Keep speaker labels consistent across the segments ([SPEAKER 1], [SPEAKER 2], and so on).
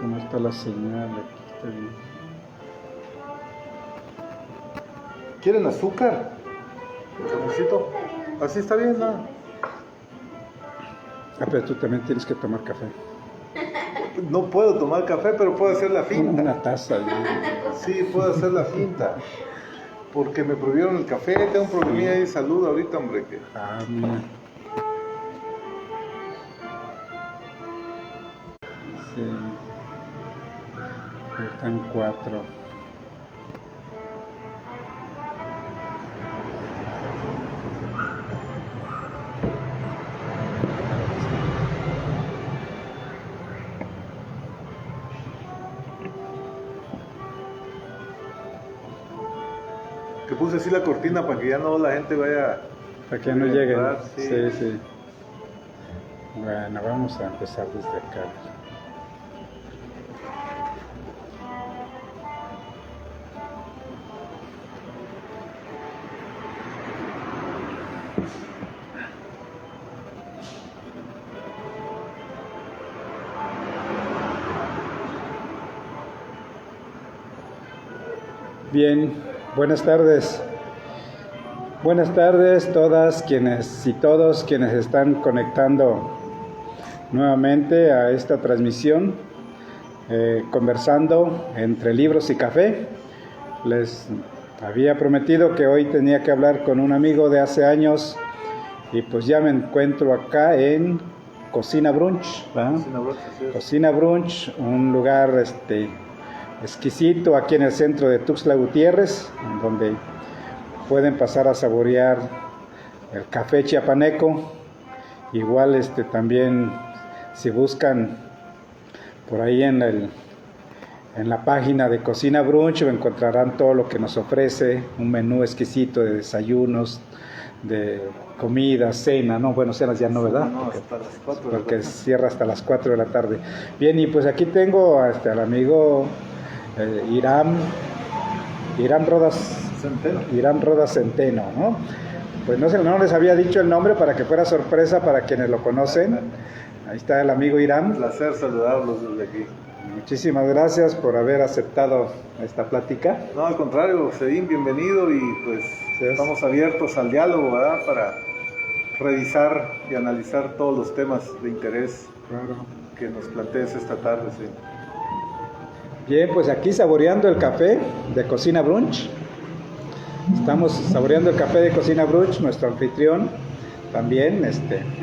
[SPEAKER 1] ¿Cómo está la señal? Aquí está bien.
[SPEAKER 2] ¿Quieren azúcar? Necesito. Así está bien, ¿no?
[SPEAKER 1] Ah, pero tú también tienes que tomar café.
[SPEAKER 2] No puedo tomar café, pero puedo hacer la finta.
[SPEAKER 1] Una taza.
[SPEAKER 2] Sí, puedo hacer la finta. Porque me prohibieron el café, tengo un problemilla de salud ahorita, hombre.
[SPEAKER 1] Ah, mira. Sí. Están 4.
[SPEAKER 2] Que puse así la cortina para que ya no la gente vaya.
[SPEAKER 1] Para que no lleguen.
[SPEAKER 2] Sí.
[SPEAKER 1] Sí, sí. Bueno, vamos a empezar desde acá. Bien, buenas tardes. Buenas tardes todas quienes y todos quienes están conectando nuevamente a esta transmisión, conversando entre libros y café. Les había prometido que hoy tenía que hablar con un amigo de hace años y pues ya me encuentro acá en Cocina Brunch, ¿verdad? Cocina Brunch, un lugar exquisito aquí en el centro de Tuxtla Gutiérrez, donde pueden pasar a saborear el café chiapaneco. Igual también si buscan por ahí en la página de Cocina Brunch encontrarán todo lo que nos ofrece, un menú exquisito de desayunos, de comida, cena, no, bueno, cenas ya no, ¿verdad?
[SPEAKER 2] No, hasta las 4
[SPEAKER 1] porque cierra hasta las 4 de la tarde. Bien, y pues aquí tengo al amigo Irán Rodas Centeno, ¿no? Pues no les había dicho el nombre para que fuera sorpresa para quienes lo conocen. Ahí está el amigo Irán.
[SPEAKER 2] Un placer saludarlos desde aquí.
[SPEAKER 1] Muchísimas gracias por haber aceptado esta plática.
[SPEAKER 2] No, al contrario, Sedín, bienvenido y pues
[SPEAKER 1] sí,
[SPEAKER 2] estamos abiertos al diálogo, ¿verdad? Para revisar y analizar todos los temas de interés que nos plantees esta tarde, sí.
[SPEAKER 1] Bien, pues aquí saboreando el café de Cocina Brunch. Estamos saboreando el café de Cocina Brunch, nuestro anfitrión también,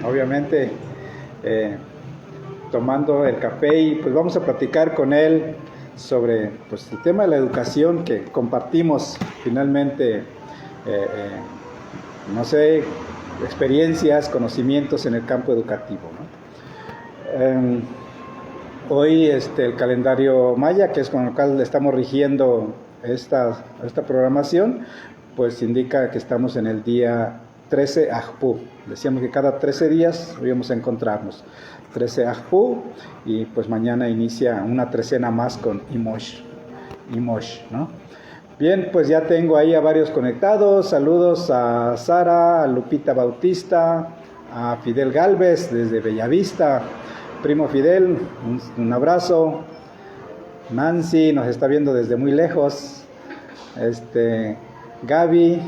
[SPEAKER 1] obviamente tomando el café y pues vamos a platicar con él sobre pues, el tema de la educación que compartimos finalmente, no sé, experiencias, conocimientos en el campo educativo, ¿no? Hoy el calendario maya, que es con el cual estamos rigiendo esta programación, pues indica que estamos en el día 13 Ajpú. Decíamos que cada 13 días íbamos a encontrarnos. 13 Ajpú y pues mañana inicia una trecena más con Imosh, ¿no? Bien, pues ya tengo ahí a varios conectados. Saludos a Sara, a Lupita Bautista, a Fidel Galvez desde Bellavista. Primo Fidel, un abrazo. Nancy nos está viendo desde muy lejos. Gaby.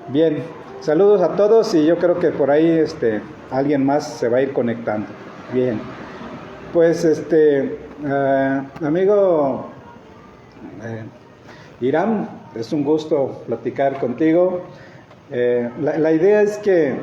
[SPEAKER 1] Bien, saludos a todos y yo creo que por ahí alguien más se va a ir conectando. Bien, pues amigo Irán, es un gusto platicar contigo. La idea es que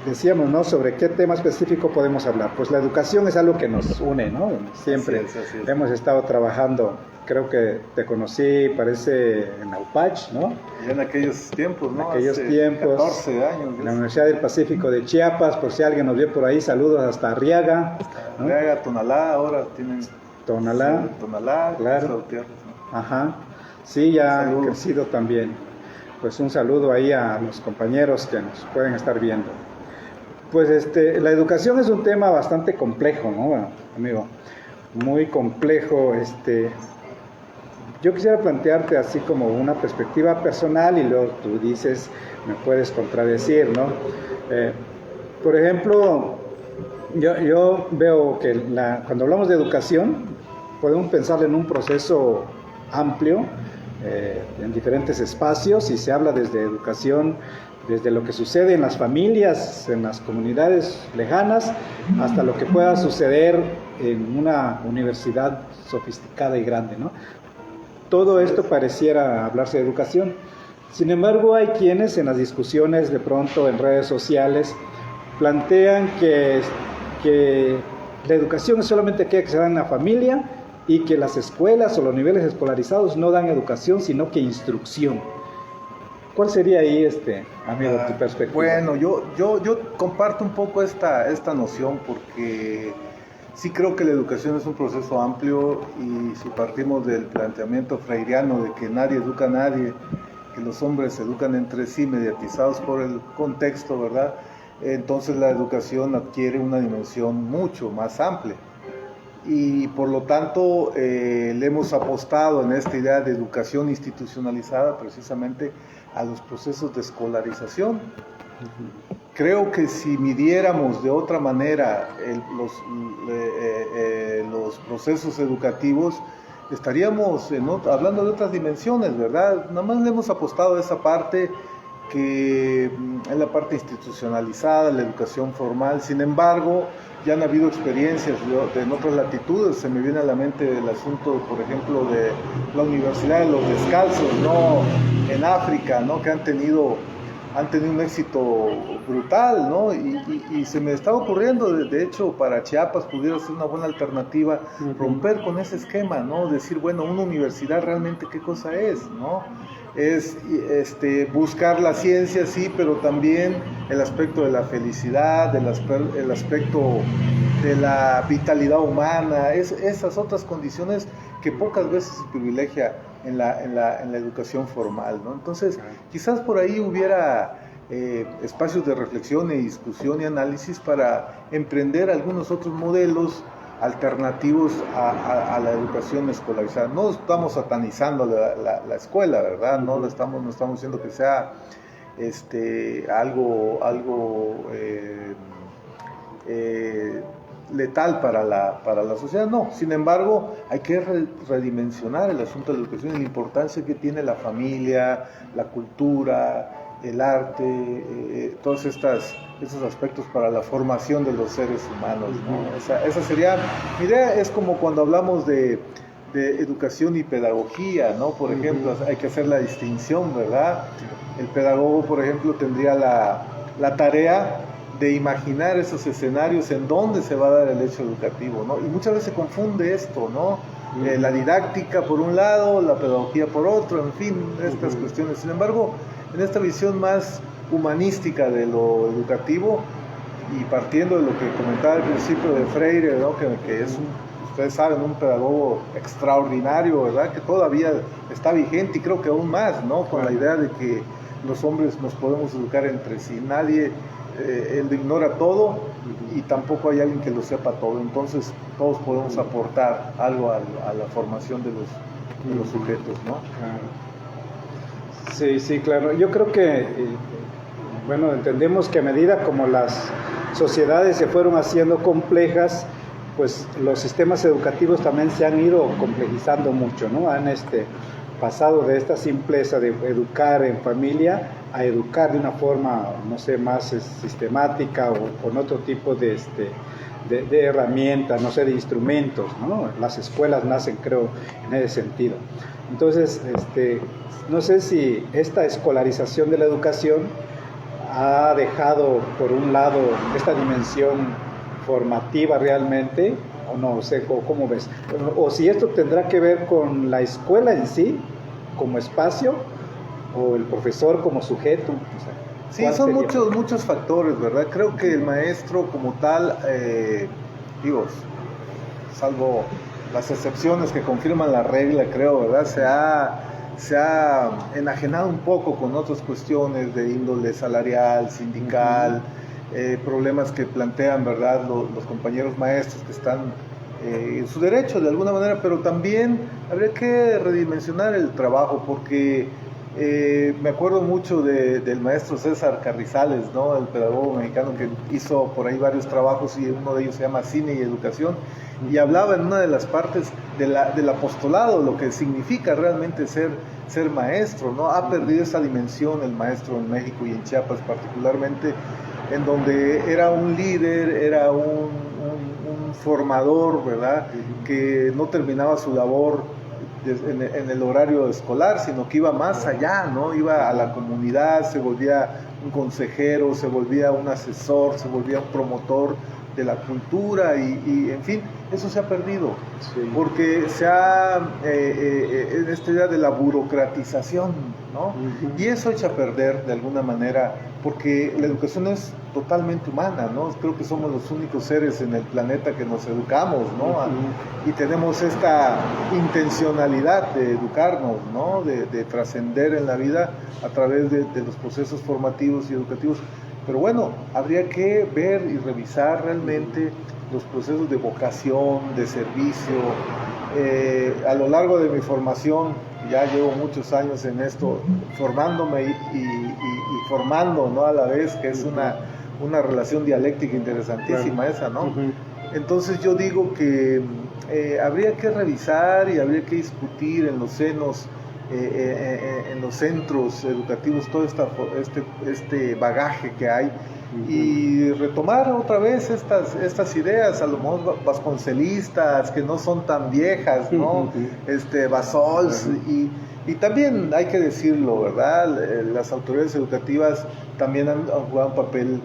[SPEAKER 1] decíamos, ¿no? Sobre qué tema específico podemos hablar. Pues la educación es algo que nos une, ¿no? Siempre
[SPEAKER 2] así es.
[SPEAKER 1] Hemos estado trabajando. Creo que te conocí, parece, en Aupach, ¿no?
[SPEAKER 2] Ya en aquellos tiempos, ¿no?
[SPEAKER 1] En aquellos
[SPEAKER 2] hace
[SPEAKER 1] tiempos.
[SPEAKER 2] 14 años.
[SPEAKER 1] En la Universidad del Pacífico de Chiapas, por si alguien nos vio por ahí, saludos hasta Arriaga, ¿no?
[SPEAKER 2] Arriaga, Tonalá, ahora tienen...
[SPEAKER 1] Tonalá,
[SPEAKER 2] claro.
[SPEAKER 1] Ajá, sí, ya han crecido también. Pues un saludo ahí a los compañeros que nos pueden estar viendo. Pues la educación es un tema bastante complejo, ¿no? Bueno, amigo, muy complejo. Yo quisiera plantearte así como una perspectiva personal y luego tú dices, me puedes contradecir, ¿no? Por ejemplo, Yo veo que cuando hablamos de educación, podemos pensar en un proceso amplio, en diferentes espacios, y se habla desde educación, desde lo que sucede en las familias, en las comunidades lejanas, hasta lo que pueda suceder en una universidad sofisticada y grande, ¿no? Todo esto pareciera hablarse de educación. Sin embargo, hay quienes en las discusiones de pronto en redes sociales plantean que la educación es solamente aquella que se da en la familia y que las escuelas o los niveles escolarizados no dan educación, sino que instrucción. ¿Cuál sería ahí, amigo, tu perspectiva?
[SPEAKER 2] Bueno, yo comparto un poco esta noción, porque sí creo que la educación es un proceso amplio, y si partimos del planteamiento freiriano de que nadie educa a nadie, que los hombres se educan entre sí mediatizados por el contexto, ¿verdad? Entonces la educación adquiere una dimensión mucho más amplia. Y por lo tanto le hemos apostado en esta idea de educación institucionalizada precisamente a los procesos de escolarización. Creo que si midiéramos de otra manera los procesos educativos, estaríamos hablando de otras dimensiones, ¿verdad? Nada más le hemos apostado a esa parte que es la parte institucionalizada, la educación formal. Sin embargo, ya han habido experiencias en otras latitudes. Se me viene a la mente el asunto, por ejemplo, de la Universidad de los Descalzos, ¿no? En África, ¿no? Que han tenido un éxito brutal, ¿no? Y se me estaba ocurriendo, de hecho, para Chiapas pudiera ser una buena alternativa romper con ese esquema, ¿no? Decir, bueno, una universidad realmente qué cosa es, ¿no? Es buscar la ciencia, sí, pero también el aspecto de la felicidad, el aspecto de la vitalidad humana, esas otras condiciones que pocas veces se privilegia en la educación formal, ¿no? Entonces, quizás por ahí hubiera espacios de reflexión y discusión y análisis para emprender algunos otros modelos alternativos a la educación escolarizada. No estamos satanizando la escuela, ¿verdad? No estamos diciendo que sea algo letal para la sociedad, no. Sin embargo, hay que redimensionar el asunto de la educación y la importancia que tiene la familia, la cultura, el arte, todos estos aspectos para la formación de los seres humanos, ¿no? Esa sería, mi idea es como cuando hablamos de educación y pedagogía, ¿no? Por ejemplo, hay que hacer la distinción, ¿verdad? El pedagogo, por ejemplo, tendría la tarea de imaginar esos escenarios en donde se va a dar el hecho educativo, ¿no? Y muchas veces se confunde esto, ¿no? La didáctica por un lado, la pedagogía por otro, en fin, estas cuestiones. Sin embargo, en esta visión más humanística de lo educativo, y partiendo de lo que comentaba al principio de Freire, ¿no? que es ustedes saben, un pedagogo extraordinario, ¿verdad? Que todavía está vigente, y creo que aún más, ¿no? Con la idea de que los hombres nos podemos educar entre sí. Nadie él ignora todo, y tampoco hay alguien que lo sepa todo. Entonces todos podemos aportar algo a la formación de los sujetos, ¿no?
[SPEAKER 1] Sí, claro. Yo creo que, bueno, entendemos que a medida como las sociedades se fueron haciendo complejas, pues los sistemas educativos también se han ido complejizando mucho, ¿no? Han pasado de esta simpleza de educar en familia a educar de una forma, no sé, más sistemática, o con otro tipo de herramientas, no sé, de instrumentos, ¿no? Las escuelas nacen, creo, en ese sentido. Entonces, no sé si esta escolarización de la educación ha dejado, por un lado, esta dimensión formativa realmente, o no sé, ¿cómo ves? O si esto tendrá que ver con la escuela en sí, como espacio, o el profesor como sujeto. O sea,
[SPEAKER 2] sí, son muchos factores, ¿verdad? Creo que el maestro como tal, salvo las excepciones que confirman la regla, creo, ¿verdad? Se ha enajenado un poco con otras cuestiones de índole salarial, sindical, problemas que plantean, ¿verdad?, los compañeros maestros, que están en su derecho de alguna manera, pero también habría que redimensionar el trabajo, porque Me acuerdo mucho del maestro César Carrizales, ¿no? El pedagogo mexicano que hizo por ahí varios trabajos y uno de ellos se llama Cine y Educación, y hablaba en una de las partes del apostolado, lo que significa realmente ser maestro, ¿no? Ha perdido esa dimensión el maestro en México y en Chiapas particularmente, en donde era un líder, era un formador, ¿verdad? Que no terminaba su labor en el horario escolar, sino que iba más allá, ¿no? Iba a la comunidad, se volvía un consejero, se volvía un asesor, se volvía un promotor de la cultura y en fin, eso se ha perdido, sí. Porque se ha, en esta idea de la burocratización, ¿no? Y eso echa a perder de alguna manera, porque la educación es totalmente humana, ¿no? Creo que somos los únicos seres en el planeta que nos educamos, ¿no? Y tenemos esta intencionalidad de educarnos, ¿no? De trascender en la vida a través de los procesos formativos y educativos. Pero bueno, habría que ver y revisar realmente los procesos de vocación, de servicio. A lo largo de mi formación, ya llevo muchos años en esto, formándome y formando, ¿no? A la vez, que es una relación dialéctica interesantísima, claro. Esa, ¿no? Entonces yo digo que habría que revisar y habría que discutir en los senos, en los centros educativos, todo este bagaje que hay, y retomar otra vez estas ideas, a lo mejor vasconcelistas, que no son tan viejas, ¿no? Basols, y también hay que decirlo, ¿verdad? Las autoridades educativas también han jugado un papel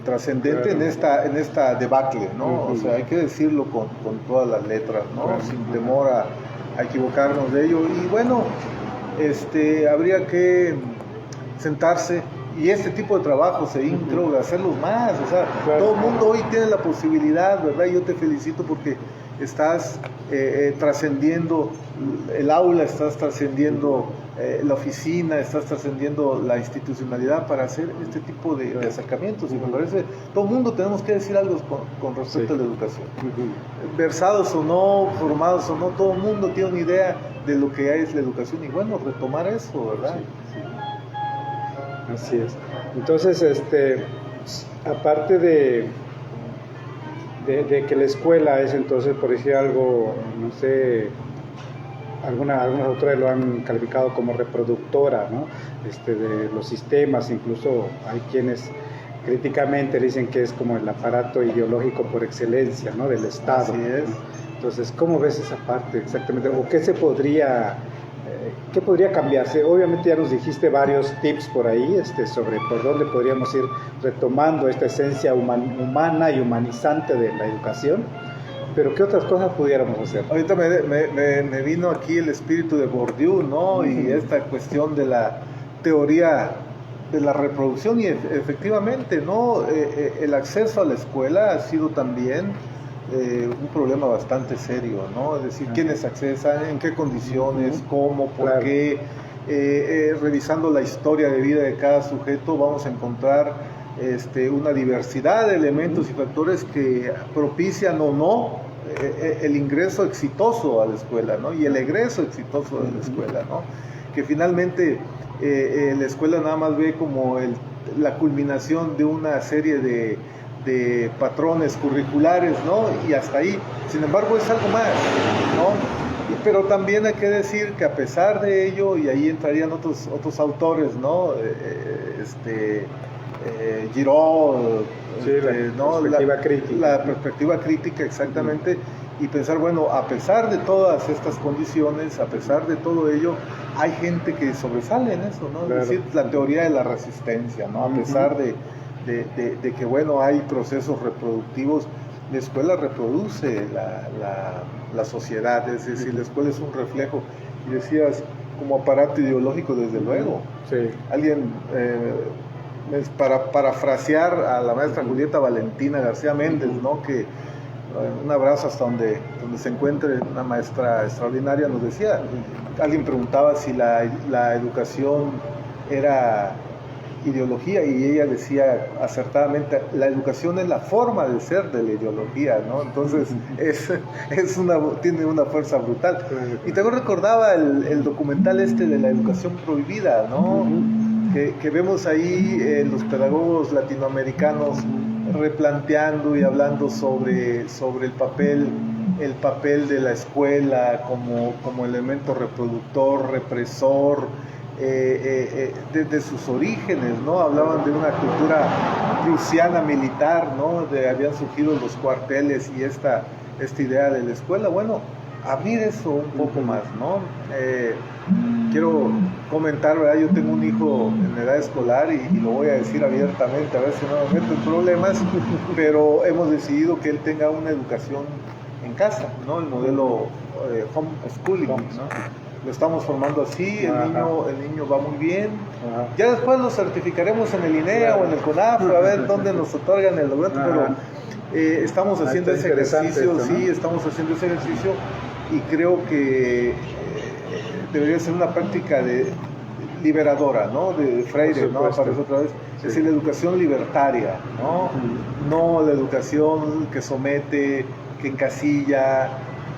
[SPEAKER 2] trascendente en esta debacle, ¿no? O sea, hay que decirlo con todas las letras, ¿no? Sin temor a equivocarnos de ello. Y bueno, habría que sentarse, y este tipo de trabajos, creo que hacerlos más, o sea, todo el mundo hoy tiene la posibilidad, ¿verdad? Yo te felicito porque estás trascendiendo el aula, estás trascendiendo la oficina, estás trascendiendo la institucionalidad para hacer este tipo de acercamientos, y me parece, todo el mundo tenemos que decir algo con respecto a la educación. Versados o no, formados o no, todo el mundo tiene una idea de lo que es la educación, y bueno, retomar eso, ¿verdad?
[SPEAKER 1] Así es. Entonces, aparte de que la escuela es, entonces, por decir algo, no sé, algunas autores lo han calificado como reproductora, ¿no? De los sistemas, incluso hay quienes críticamente dicen que es como el aparato ideológico por excelencia, ¿no? Del Estado.
[SPEAKER 2] Así es.
[SPEAKER 1] ¿No? Entonces, ¿cómo ves esa parte exactamente? ¿O qué podría cambiarse? Obviamente ya nos dijiste varios tips por ahí, sobre por dónde podríamos ir retomando esta esencia humana y humanizante de la educación, pero ¿qué otras cosas pudiéramos hacer?
[SPEAKER 2] Ahorita me vino aquí el espíritu de Bourdieu, ¿no? Y esta cuestión de la teoría de la reproducción, y efectivamente, ¿no? El acceso a la escuela ha sido también un problema bastante serio, ¿no? Es decir, quiénes accesan, en qué condiciones, cómo, por qué. Revisando la historia de vida de cada sujeto, vamos a encontrar una diversidad de elementos y factores que propician o no el ingreso exitoso a la escuela, ¿no? Y el egreso exitoso de la escuela, ¿no? Que finalmente la escuela nada más ve como la culminación de una serie de patrones curriculares, ¿no? Y hasta ahí. Sin embargo, es algo más, ¿no? Pero también hay que decir que a pesar de ello, y ahí entrarían otros autores, ¿no? Giraud, ¿no? La perspectiva crítica, exactamente. Y pensar, bueno, a pesar de todas estas condiciones, a pesar de todo ello, hay gente que sobresale en eso, ¿no? Claro. Es decir, la teoría de la resistencia, ¿no? A pesar de que, bueno, hay procesos reproductivos, la escuela reproduce la sociedad, es decir, la escuela es un reflejo, y decías, como aparato ideológico, desde luego.
[SPEAKER 1] Sí.
[SPEAKER 2] Alguien, para parafrasear a la maestra Julieta Valentina García Méndez, ¿no? Que un abrazo hasta donde se encuentre, una maestra extraordinaria, nos decía, alguien preguntaba si la educación era ideología, y ella decía acertadamente, la educación es la forma de ser de la ideología, ¿no? Entonces tiene una fuerza brutal. Y también recordaba el documental de la educación prohibida, ¿no? Que vemos ahí los pedagogos latinoamericanos replanteando y hablando sobre el papel de la escuela como elemento reproductor, represor, desde sus orígenes, ¿no? Hablaban de una cultura prusiana militar, ¿no? Habían surgido los cuarteles y esta idea de la escuela. Bueno, abrir eso un poco más, ¿no? Quiero comentar, ¿verdad? Yo tengo un hijo en edad escolar y lo voy a decir abiertamente, a ver si no me meto en problemas, pero hemos decidido que él tenga una educación en casa, ¿no? El modelo homeschooling, ¿no? Lo estamos formando así, el niño va muy bien. Ajá. Ya después lo certificaremos en el INEA o en el CONAF, a ver dónde nos otorgan el documento, pero estamos haciendo ese ejercicio, ¿no? Sí, estamos haciendo ese ejercicio y creo que debería ser una práctica liberadora, ¿no? De Freire, ¿no? Aparece otra vez. Sí. Es decir, la educación libertaria, ¿no? No la educación que somete, que encasilla,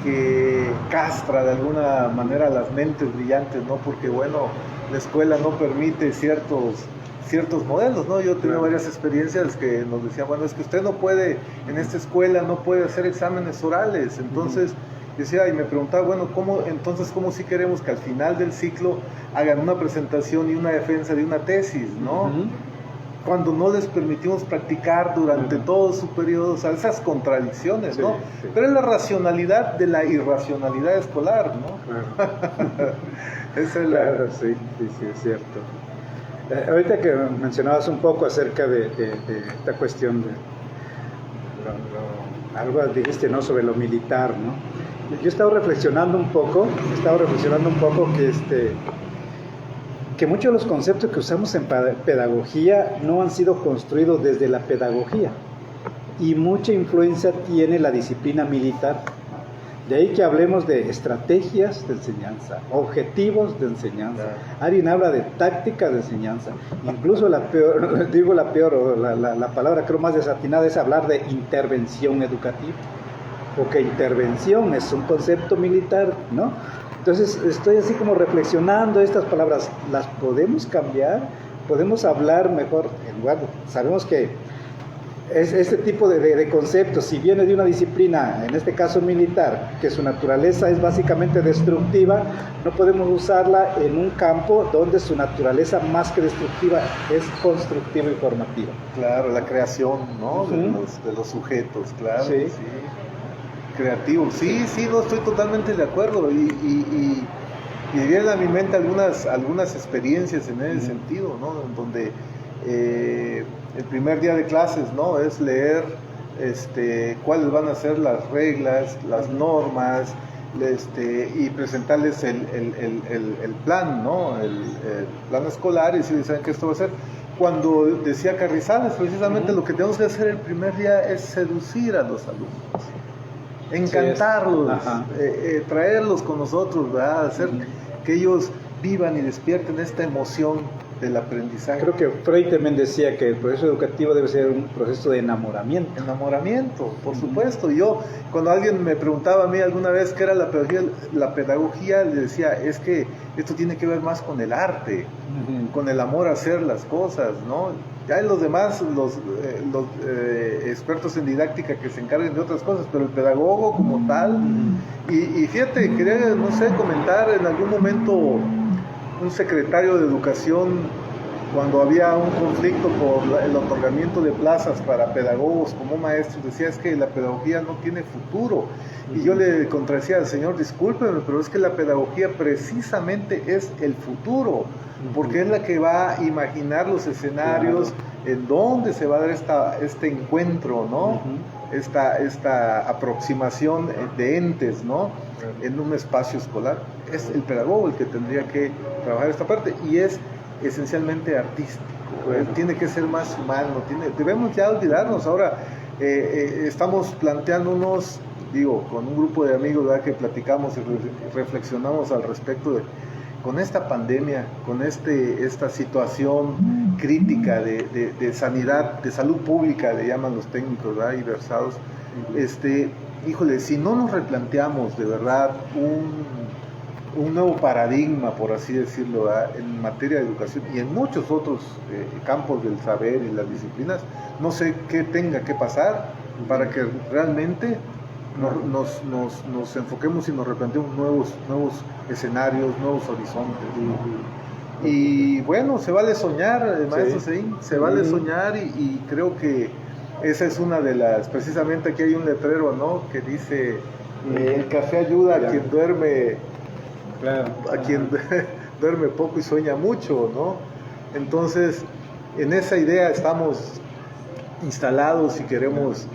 [SPEAKER 2] que castra de alguna manera las mentes brillantes, ¿no? Porque, bueno, la escuela no permite ciertos modelos, ¿no? Yo he tenido varias experiencias que nos decían, bueno, es que usted no puede, en esta escuela no puede hacer exámenes orales, entonces decía, y me preguntaba, bueno, ¿cómo sí queremos que al final del ciclo hagan una presentación y una defensa de una tesis, ¿no? Cuando no les permitimos practicar durante todo su periodo, o sea, esas contradicciones, ¿no? Sí. Pero es la racionalidad de la irracionalidad escolar, ¿no?
[SPEAKER 1] Claro. Claro, sí, es cierto. Ahorita que mencionabas un poco acerca de esta cuestión algo dijiste, ¿no? Sobre lo militar, ¿no? Yo he estado reflexionando un poco que muchos de los conceptos que usamos en pedagogía no han sido construidos desde la pedagogía y mucha influencia tiene la disciplina militar. De ahí que hablemos de estrategias de enseñanza, objetivos de enseñanza. Alguien habla de táctica de enseñanza. Incluso la palabra creo más desatinada es hablar de intervención educativa. Porque intervención es un concepto militar, ¿no? Entonces estoy así como reflexionando estas palabras, ¿las podemos cambiar? ¿Podemos hablar mejor? Sabemos que este tipo de conceptos, si viene de una disciplina, en este caso militar, que su naturaleza es básicamente destructiva, no podemos usarla en un campo donde su naturaleza más que destructiva es constructiva y formativa.
[SPEAKER 2] Claro, la creación, ¿no? De los sujetos, claro.
[SPEAKER 1] Sí.
[SPEAKER 2] Sí. Creativo, sí, no, estoy totalmente de acuerdo y vienen a mi mente algunas experiencias en ese sentido, ¿no? Donde el primer día de clases, ¿no? Es leer cuáles van a ser las reglas, las normas, y presentarles el plan, ¿no? El plan escolar y si saben que esto va a ser. Cuando decía Carrizales, precisamente lo que tenemos que hacer el primer día es seducir a los alumnos. Encantarlos, traerlos con nosotros, ¿verdad? Hacer que ellos vivan y despierten esta emoción del aprendizaje.
[SPEAKER 1] Creo que Freud también decía que el proceso educativo debe ser un proceso de enamoramiento.
[SPEAKER 2] Enamoramiento, por supuesto. Yo, cuando alguien me preguntaba a mí alguna vez qué era la pedagogía, le decía, es que esto tiene que ver más con el arte, con el amor a hacer las cosas, ¿no? Ya hay los demás, los expertos en didáctica que se encarguen de otras cosas, pero el pedagogo como tal, y fíjate, quería, no sé, comentar en algún momento un secretario de educación, cuando había un conflicto por el otorgamiento de plazas para pedagogos como maestros, decía, es que la pedagogía no tiene futuro. Y yo le contradecía al señor, discúlpeme, pero es que la pedagogía precisamente es el futuro, porque es la que va a imaginar los escenarios en donde se va a dar este encuentro, ¿no? Esta aproximación de entes, ¿no? En un espacio escolar. Es el pedagogo el que tendría que trabajar esta parte y es esencialmente artístico, tiene que ser más humano, debemos ya olvidarnos. Ahora estamos planteándonos, con un grupo de amigos, ¿verdad?, que platicamos y reflexionamos al respecto de con esta pandemia, con esta situación crítica de sanidad, de salud pública, le llaman los técnicos, ¿verdad? Y versados, híjole, si no nos replanteamos de verdad un nuevo paradigma, por así decirlo, ¿verdad? En materia de educación y en muchos otros campos del saber y las disciplinas, no sé qué tenga que pasar para que realmente nos enfoquemos y nos replanteemos nuevos escenarios, nuevos horizontes. Y bueno, se vale soñar, maestro Seín, se vale soñar y creo que esa es una de las, precisamente aquí hay un letrero, ¿no? Que dice, el café ayuda a quien duerme, a quien duerme poco y sueña mucho, ¿no? Entonces, en esa idea estamos instalados y queremos,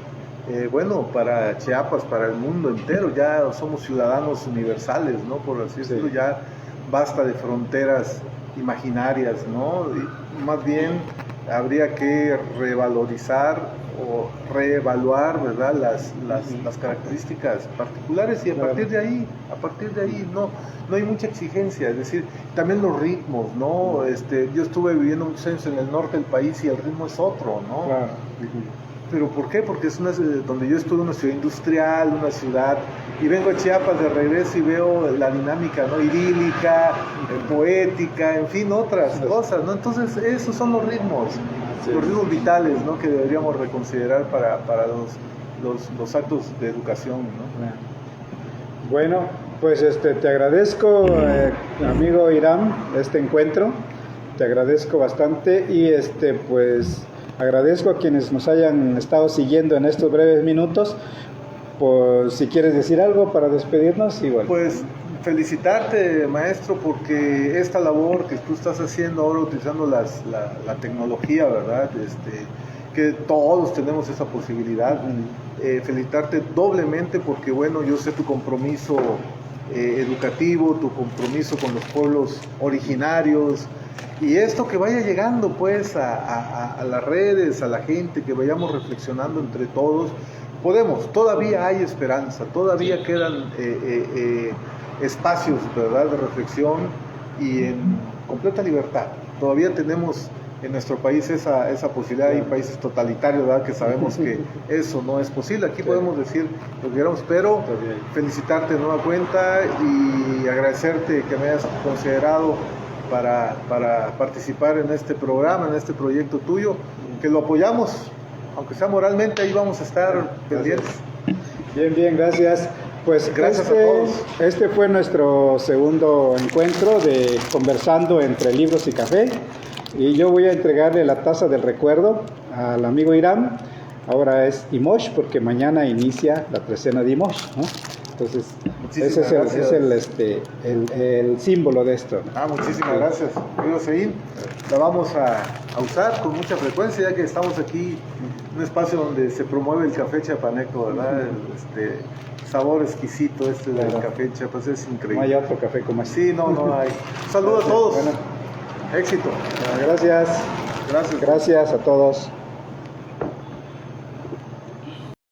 [SPEAKER 2] para Chiapas, para el mundo entero, ya somos ciudadanos universales, ¿no? Por así decirlo, ya basta de fronteras imaginarias, ¿no? Y más bien habría que revalorizar o reevaluar, ¿verdad? las características particulares y a partir de ahí no hay mucha exigencia, es decir, también los ritmos, ¿no? Yo estuve viviendo muchos años en el norte del país y el ritmo es otro, ¿no?
[SPEAKER 1] Claro.
[SPEAKER 2] ¿Pero por qué? Porque es donde yo estuve, una ciudad industrial, una ciudad, y vengo a Chiapas de regreso y veo la dinámica, ¿no? Idílica, poética, en fin, otras cosas, ¿no? Entonces, esos son los ritmos vitales, ¿no? Que deberíamos reconsiderar para los actos de educación, ¿no?
[SPEAKER 1] Bueno, pues te agradezco, amigo Irán, este encuentro, te agradezco bastante y pues agradezco a quienes nos hayan estado siguiendo en estos breves minutos. Pues, si quieres decir algo para despedirnos, igual.
[SPEAKER 2] Pues felicitarte, maestro, porque esta labor que tú estás haciendo ahora utilizando la tecnología, ¿verdad? Que todos tenemos esa posibilidad. Felicitarte doblemente porque, bueno, yo sé tu compromiso educativo, tu compromiso con los pueblos originarios, y esto que vaya llegando pues a las redes, a la gente, que vayamos reflexionando entre todos. Todavía hay esperanza, todavía quedan espacios, ¿verdad?, de reflexión y en completa libertad. Todavía tenemos en nuestro país esa posibilidad. Hay países totalitarios, ¿verdad?, que sabemos que eso no es posible. Aquí podemos decir lo que queramos, pero felicitarte de nueva cuenta y agradecerte que me hayas considerado para participar en este programa, en este proyecto tuyo, que lo apoyamos, aunque sea moralmente, ahí vamos a estar pendientes.
[SPEAKER 1] Bien, gracias. Pues
[SPEAKER 2] gracias a todos.
[SPEAKER 1] Este fue nuestro segundo encuentro de Conversando entre Libros y Café, y yo voy a entregarle la taza del recuerdo al amigo Irán. Ahora es Imosh, porque mañana inicia la trecena de Imosh, ¿no? Entonces, ese es el símbolo de esto, ¿no?
[SPEAKER 2] Muchísimas gracias, amigo Seín. La vamos a usar con mucha frecuencia, ya que estamos aquí en un espacio donde se promueve el café chiapaneco, ¿verdad? Sabor exquisito del café Chiapas, es increíble.
[SPEAKER 1] No hay otro café como este.
[SPEAKER 2] Sí, no hay. Un saludo a todos.
[SPEAKER 1] Bueno,
[SPEAKER 2] éxito.
[SPEAKER 1] Gracias a todos.